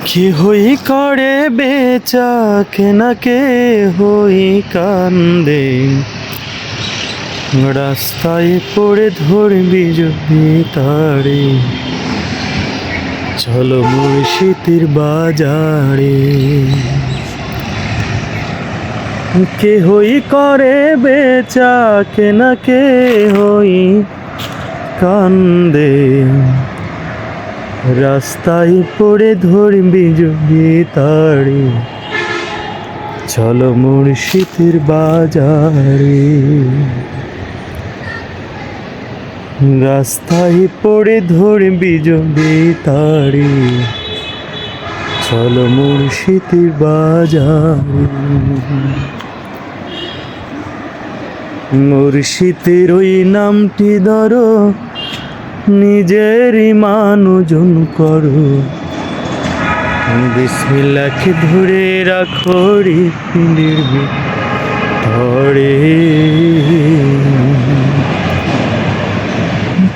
কি হই করে বেচা কেনা, কে হই কান্দে রাস্তায় পড়ে ধরবি যদি তারে, চলো মুর্শিদের বাজারে। কে হই করে বেচা কেনা, কে হই কান্দে রাস্তায় পড়ে ধরবি যদি তারে, চলো মুর্শিদের বাজারে। রাস্তায় পড়ে ধরবি যদি তারে, চলো মুর্শিদের বাজারে। মুর্শিদের ওই নামটি ধরো, নিজের ইমান ওজন করো, বিসমিল্লাহকে ধরে রাখো হৃদপিণ্ডের ভিতরে।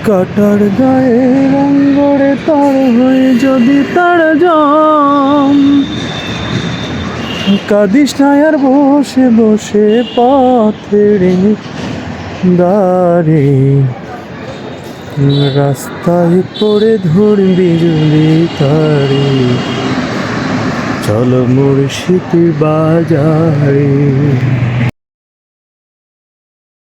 কাটার গায়ে রঙ্গরে তার হয়ে যদি তার জম, কাঁদিস না আর বসে বসে পথের দাঁড়ে, রাস্তায় পড়ে ধরবি যদি তারে, চলো মুর্শিদের বাজারে।